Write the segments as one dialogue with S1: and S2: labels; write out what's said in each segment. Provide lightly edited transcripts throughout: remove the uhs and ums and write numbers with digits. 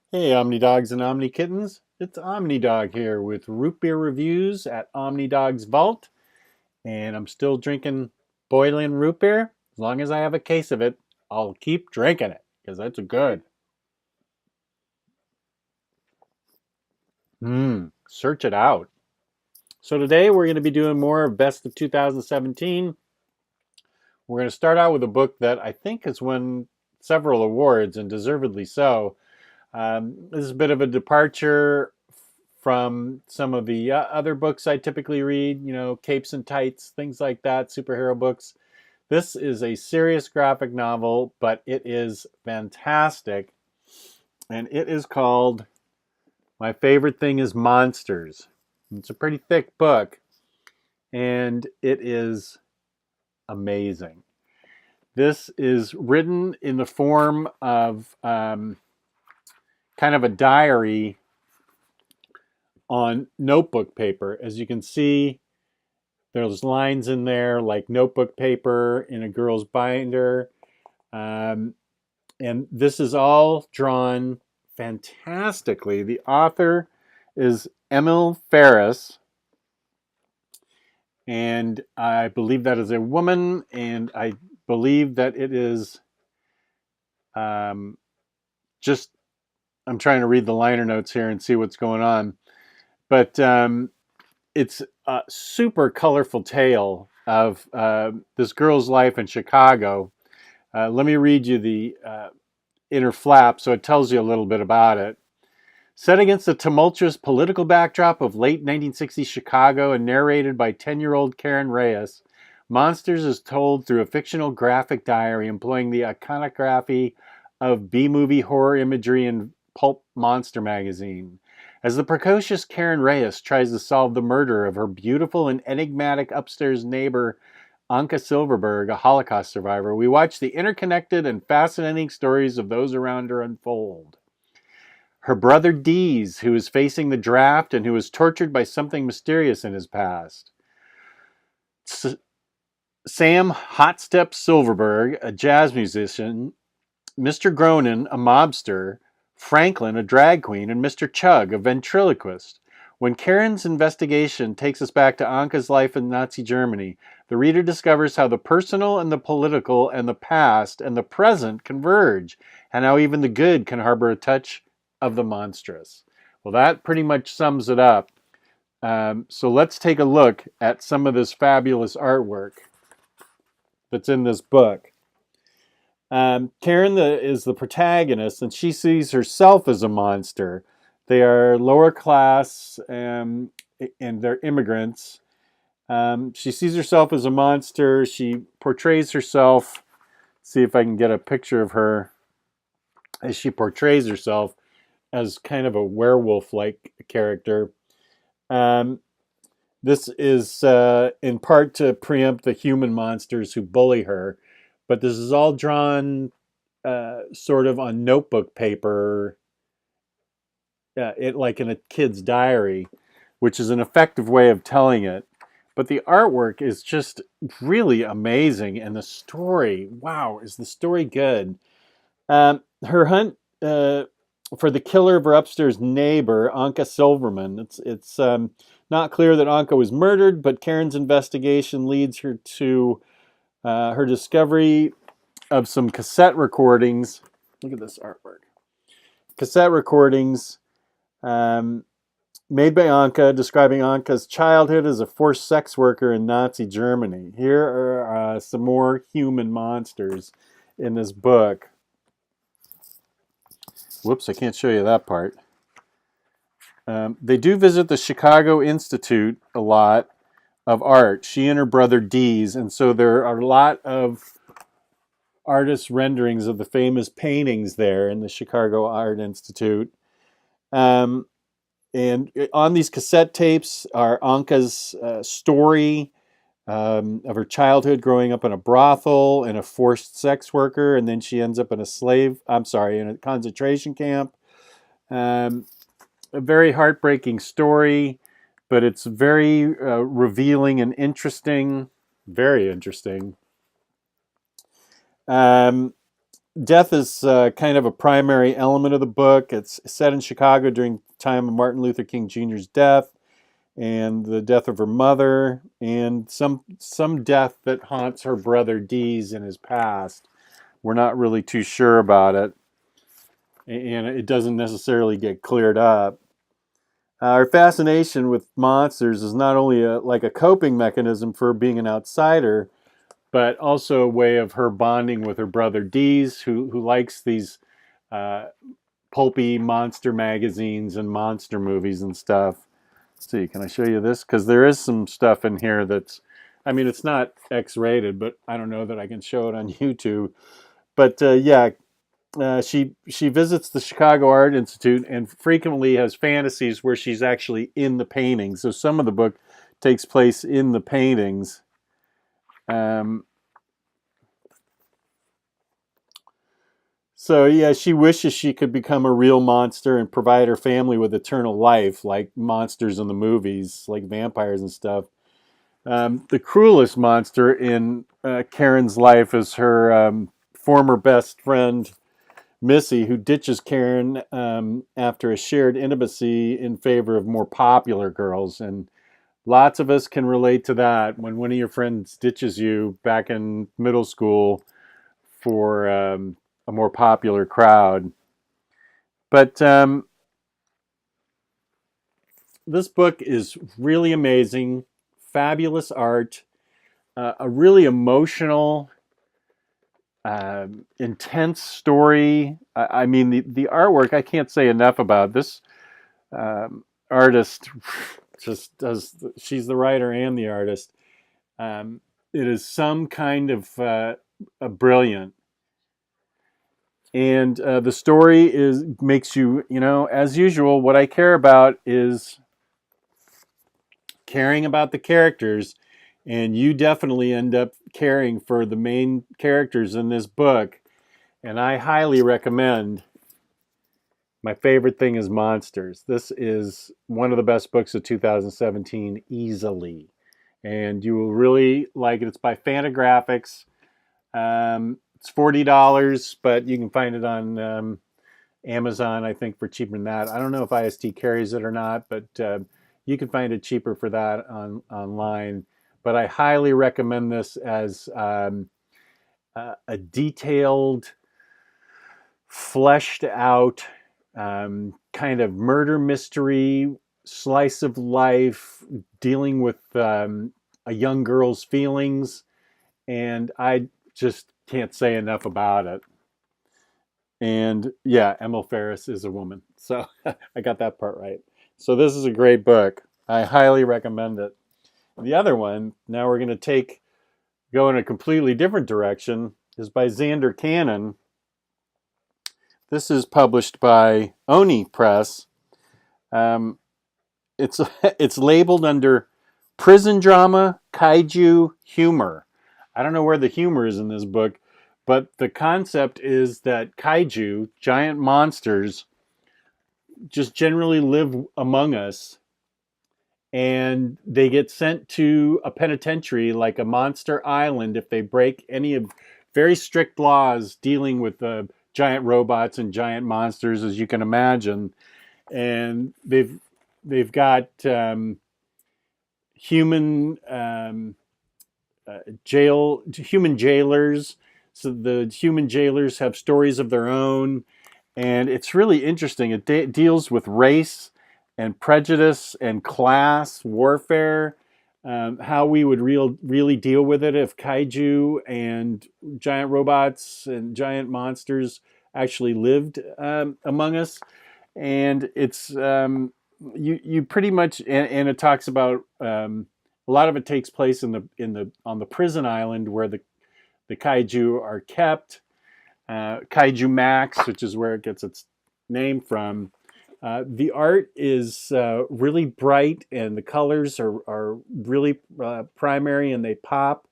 S1: Hey, Omni Dogs and Omni Kittens. It's Omni Dog here with root beer reviews at Omni Dog's Vault, and I'm still drinking boiling root beer. As long as I have a case of it, I'll keep drinking it because that's good. Search it out. So today we're going to be doing more of Best of 2017. We're going to start out with a book that I think has won several awards and deservedly so. This is a bit of a departure from some of the other books I typically read, Capes and Tights, things like that, superhero books. This is a serious graphic novel, but it is fantastic. And it is called My Favorite Thing is Monsters. It's a pretty thick book, and it is amazing. This is written in the form of kind of a diary on notebook paper. As you can see, there's lines in there like notebook paper in a girl's binder. Um, and this is all drawn fantastically. The author is Emil Ferris, and I believe that is a woman, and I believe that it is um, just, I'm trying to read the liner notes here and see what's going on. But it's a super colorful tale of this girl's life in Chicago. Let me read you the inner flap so it tells you a little bit about it. Set against the tumultuous political backdrop of late 1960s Chicago and narrated by 10-year-old Karen Reyes, Monsters is told through a fictional graphic diary employing the iconography of B-movie horror imagery in pulp monster magazine. As the precocious Karen Reyes tries to solve the murder of her beautiful and enigmatic upstairs neighbor, Anka Silverberg, a Holocaust survivor, we watch the interconnected and fascinating stories of those around her unfold. Her brother Dees, who is facing the draft and who is tortured by something mysterious in his past. Sam Hotstep Silverberg, a jazz musician, Mr. Gronin, a mobster, Franklin, a drag queen, and Mr. Chug, a ventriloquist. When Karen's investigation takes us back to Anka's life in Nazi Germany, the reader discovers how the personal and the political and the past and the present converge, and how even the good can harbor a touch of the monstrous. Well, that pretty much sums it up. So let's take a look at some of this fabulous artwork that's in this book. Karen is the protagonist, and she sees herself as a monster. They are lower class, and they're immigrants. She sees herself as a monster. She portrays herself. See if I can get a picture of her as she portrays herself as kind of a werewolf-like character. Um, this is in part to preempt the human monsters who bully her, but this is all drawn sort of on notebook paper, it like in a kid's diary, which is an effective way of telling it. But the artwork is just really amazing, and the story, wow, is the story good? Her hunt for the killer of her upstairs neighbor, Anka Silverman. It's not clear that Anka was murdered, but Karen's investigation leads her to her discovery of some cassette recordings. Look at this artwork. Cassette recordings um, made by Anka, describing Anka's childhood as a forced sex worker in Nazi Germany. Here are some more human monsters in this book. Whoops, I can't show you that part. They do visit the Chicago Institute a lot of art, she and her brother Dees, and so there are a lot of artist renderings of the famous paintings there in the Chicago Art Institute. Um, and on these cassette tapes are Anka's story of her childhood growing up in a brothel and a forced sex worker, and then she ends up in in a concentration camp. Um, a very heartbreaking story, but it's very revealing and interesting. Very interesting. Um, Death is kind of a primary element of the book. It's set in Chicago during the time of Martin Luther King Jr.'s death and the death of her mother, and some death that haunts her brother Dee's in his past. We're not really too sure about it, and it doesn't necessarily get cleared up. Her fascination with monsters is not only like a coping mechanism for being an outsider, but also a way of her bonding with her brother Dees, who likes these uh, pulpy monster magazines and monster movies and stuff. Let's see, can I show you this? Because there is some stuff in here that's, I mean, it's not X-rated, but I don't know that I can show it on YouTube. But yeah, she visits the Chicago Art Institute and frequently has fantasies where she's actually in the paintings. So some of the book takes place in the paintings. Um, so yeah, she wishes she could become a real monster and provide her family with eternal life, like monsters in the movies, like vampires and stuff. The cruelest monster in Karen's life is her former best friend, Missy, who ditches Karen after a shared intimacy in favor of more popular girls. And lots of us can relate to that when one of your friends ditches you back in middle school for a more popular crowd. But this book is really amazing, fabulous art, a really emotional, intense story. I mean, the artwork, I can't say enough about this artist. Just does, she's the writer and the artist. It is some kind of a brilliant. And the story is makes you, you know, as usual, what I care about is caring about the characters, and you definitely end up caring for the main characters in this book. And I highly recommend My Favorite Thing is Monsters. This is one of the best books of 2017, easily. And you will really like it. It's by Fantagraphics. It's $40, but you can find it on Amazon, I think, for cheaper than that. I don't know if IST carries it or not, but you can find it cheaper for that online. But I highly recommend this as a detailed, fleshed out kind of murder mystery, slice of life, dealing with a young girl's feelings. And I just can't say enough about it. And yeah, Emil Ferris is a woman. So I got that part right. So this is a great book. I highly recommend it. The other one, now we're going to go in a completely different direction, is by Xander Cannon. This is published by Oni Press. Um, it's it's labeled under prison drama, kaiju, humor. I don't know where the humor is in this book, but the concept is that kaiju, giant monsters, just generally live among us, and they get sent to a penitentiary like a monster island if they break any of very strict laws dealing with giant robots and giant monsters, as you can imagine. And they've got human human jailers. So the human jailers have stories of their own, and it's really interesting. It deals with race and prejudice and class warfare. How we would really deal with it if kaiju and giant robots and giant monsters actually lived among us. And it's you pretty much, and it talks about a lot of it takes place in the on the prison island where the kaiju are kept. KaijuMax, which is where it gets its name from. The art is really bright, and the colors are really primary, and they pop.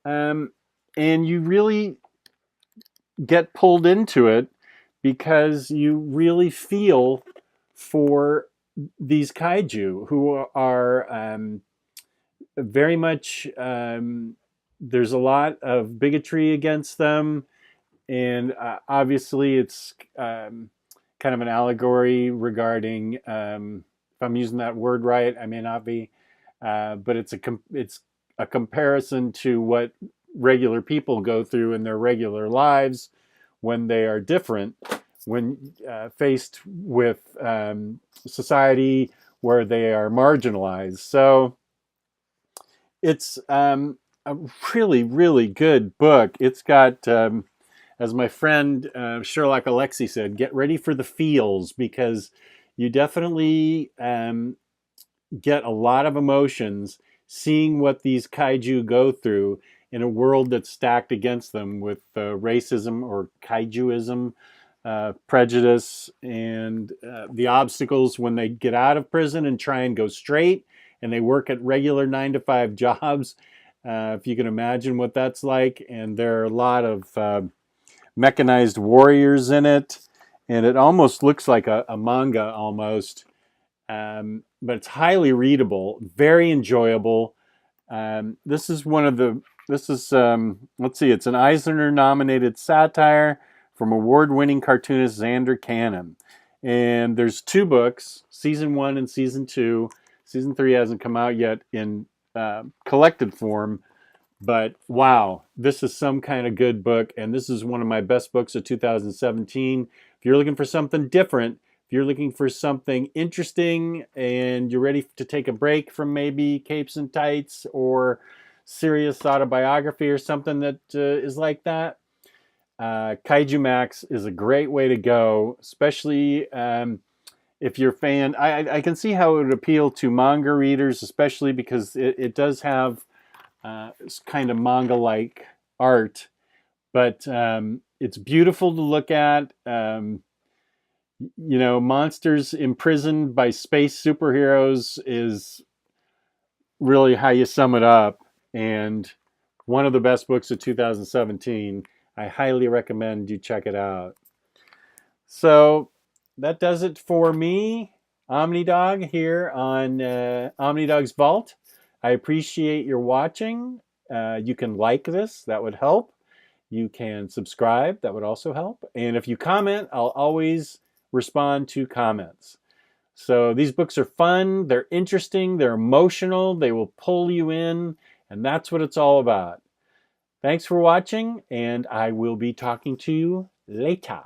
S1: And you really get pulled into it because you really feel for these kaiju who are very much, there's a lot of bigotry against them, And obviously it's kind of an allegory regarding, if I'm using that word right, I may not be, but it's a comparison to what regular people go through in their regular lives when they are different, when faced with society where they are marginalized. So it's a really, really good book. It's got, as my friend Sherlock Alexie said, get ready for the feels, because you definitely get a lot of emotions seeing what these kaiju go through in a world that's stacked against them with racism or kaijuism, prejudice, and the obstacles when they get out of prison and try and go straight and they work at regular 9 to 5 jobs. If you can imagine what that's like. And there are a lot of mechanized warriors in it. And it almost looks like a manga almost. But it's highly readable, very enjoyable. This is one of the, let's see, it's an Eisner nominated satire from award-winning cartoonist Xander Cannon. And there's 2 books, season 1 and season 2. Season 3 hasn't come out yet in collected form, but wow, this is some kind of good book. And this is one of my best books of 2017. If you're looking for something different, if you're looking for something interesting and you're ready to take a break from maybe Capes and Tights or serious autobiography or something that is like that, KaijuMax is a great way to go, especially if you're a fan. I can see how it would appeal to manga readers, especially because it does have kind of manga-like art, but it's beautiful to look at. Monsters imprisoned by space superheroes is really how you sum it up. And one of the best books of 2017. I highly recommend you check it out. So that does it for me, OmniDog, here on OmniDog's Vault. I appreciate your watching. You can like this, that would help. You can subscribe, that would also help. And if you comment, I'll always respond to comments. So these books are fun, they're interesting, they're emotional, they will pull you in, and that's what it's all about. Thanks for watching, and I will be talking to you later.